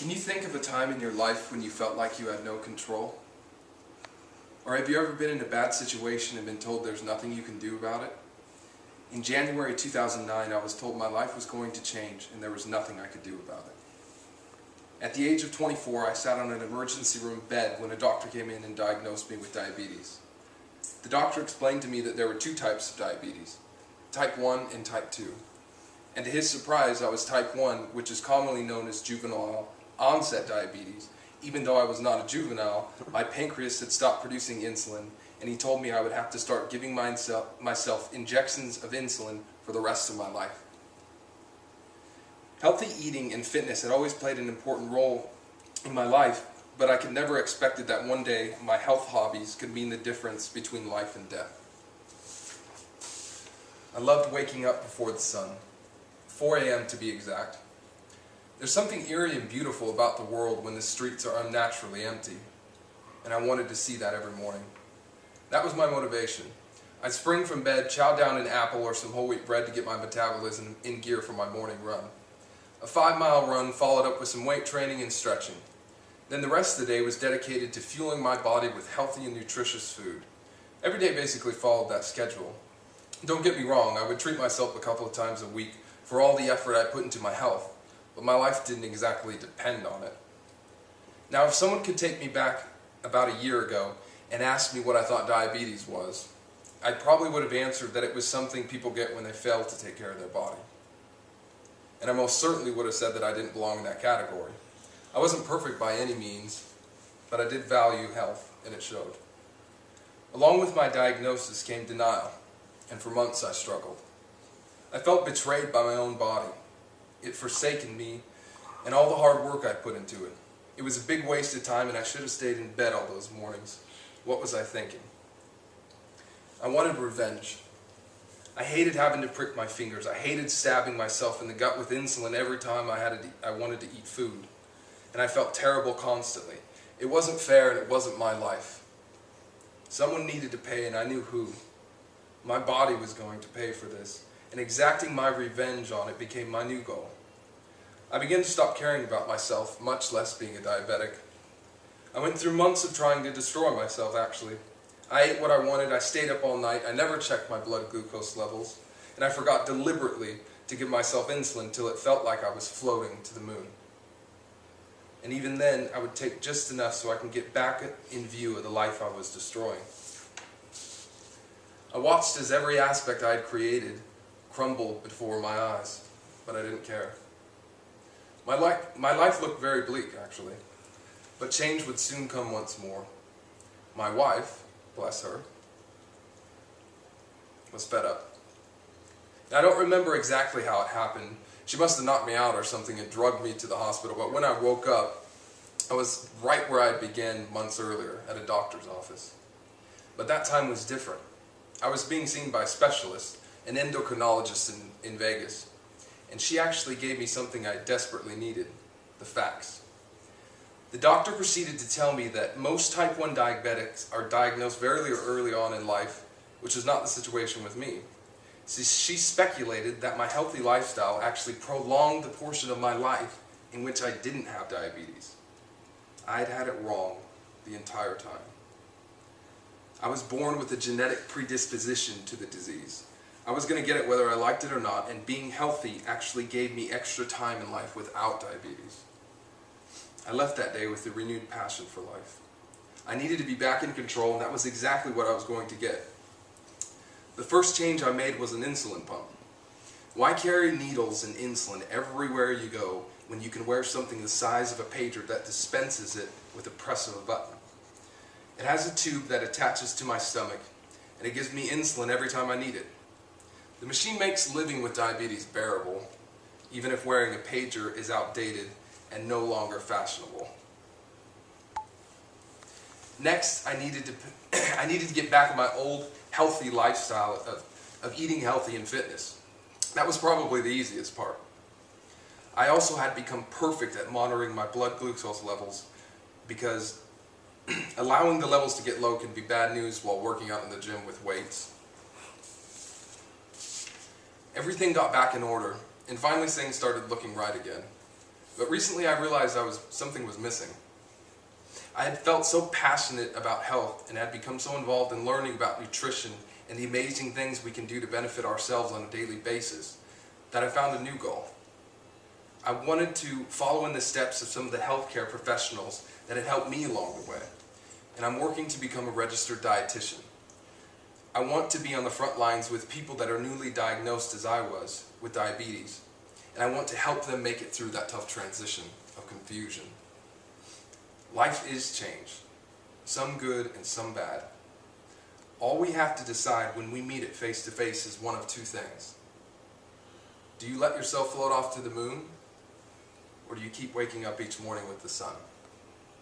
Can you think of a time in your life when you felt like you had no control? Or have you ever been in a bad situation and been told there's nothing you can do about it? In January 2009, I was told my life was going to change and there was nothing I could do about it. At the age of 24, I sat on an emergency room bed when a doctor came in and diagnosed me with diabetes. The doctor explained to me that there were two types of diabetes, type 1 and type 2. And to his surprise, I was type 1, which is commonly known as juvenile onset diabetes. Even though I was not a juvenile, my pancreas had stopped producing insulin, and he told me I would have to start giving myself injections of insulin for the rest of my life. Healthy eating and fitness had always played an important role in my life, but I could never expected that one day my health hobbies could mean the difference between life and death. I loved waking up before the sun, 4 a.m. to be exact. There's something eerie and beautiful about the world when the streets are unnaturally empty, and I wanted to see that every morning. That was my motivation. I'd spring from bed, chow down an apple or some whole wheat bread to get my metabolism in gear for my morning run. A 5-mile run followed up with some weight training and stretching. Then the rest of the day was dedicated to fueling my body with healthy and nutritious food. Every day basically followed that schedule. Don't get me wrong, I would treat myself a couple of times a week for all the effort I put into my health, but my life didn't exactly depend on it. Now, if someone could take me back about a year ago and ask me what I thought diabetes was, I probably would have answered that it was something people get when they fail to take care of their body. And I most certainly would have said that I didn't belong in that category. I wasn't perfect by any means, but I did value health, and it showed. Along with my diagnosis came denial, and for months I struggled. I felt betrayed by my own body. It forsaken me and all the hard work I put into it. It was a big waste of time, and I should have stayed in bed all those mornings. What was I thinking? I wanted revenge. I hated having to prick my fingers. I hated stabbing myself in the gut with insulin every time I wanted to eat food. And I felt terrible constantly. It wasn't fair, and it wasn't my life. Someone needed to pay, and I knew who. My body was going to pay for this, and exacting my revenge on it became my new goal. I began to stop caring about myself, much less being a diabetic. I went through months of trying to destroy myself, actually. I ate what I wanted, I stayed up all night, I never checked my blood glucose levels, and I forgot deliberately to give myself insulin till it felt like I was floating to the moon. And even then, I would take just enough so I can get back in view of the life I was destroying. I watched as every aspect I had created crumbled before my eyes, but I didn't care. My life looked very bleak, actually, but change would soon come once more. My wife, bless her, was fed up. Now, I don't remember exactly how it happened. She must have knocked me out or something and drugged me to the hospital, but when I woke up, I was right where I began months earlier, at a doctor's office. But that time was different. I was being seen by a specialist, an endocrinologist in Vegas, and she actually gave me something I desperately needed, the facts. The doctor proceeded to tell me that most type 1 diabetics are diagnosed very early on in life, which is not the situation with me. She speculated that my healthy lifestyle actually prolonged the portion of my life in which I didn't have diabetes. I had had it wrong the entire time. I was born with a genetic predisposition to the disease. I was going to get it whether I liked it or not, and being healthy actually gave me extra time in life without diabetes. I left that day with a renewed passion for life. I needed to be back in control, and that was exactly what I was going to get. The first change I made was an insulin pump. Why carry needles and insulin everywhere you go when you can wear something the size of a pager that dispenses it with a press of a button? It has a tube that attaches to my stomach, and it gives me insulin every time I need it. The machine makes living with diabetes bearable, even if wearing a pager is outdated and no longer fashionable. Next, I needed to get back on my old healthy lifestyle of eating healthy and fitness. That was probably the easiest part. I also had become perfect at monitoring my blood glucose levels, because allowing the levels to get low can be bad news while working out in the gym with weights. Everything got back in order, and finally things started looking right again. But recently I realized something was missing. I had felt so passionate about health and had become so involved in learning about nutrition and the amazing things we can do to benefit ourselves on a daily basis that I found a new goal. I wanted to follow in the steps of some of the healthcare professionals that had helped me along the way. And I'm working to become a registered dietitian. I want to be on the front lines with people that are newly diagnosed as I was with diabetes. And I want to help them make it through that tough transition of confusion. Life is change, some good and some bad. All we have to decide when we meet it face to face is one of two things. Do you let yourself float off to the moon, or do you keep waking up each morning with the sun?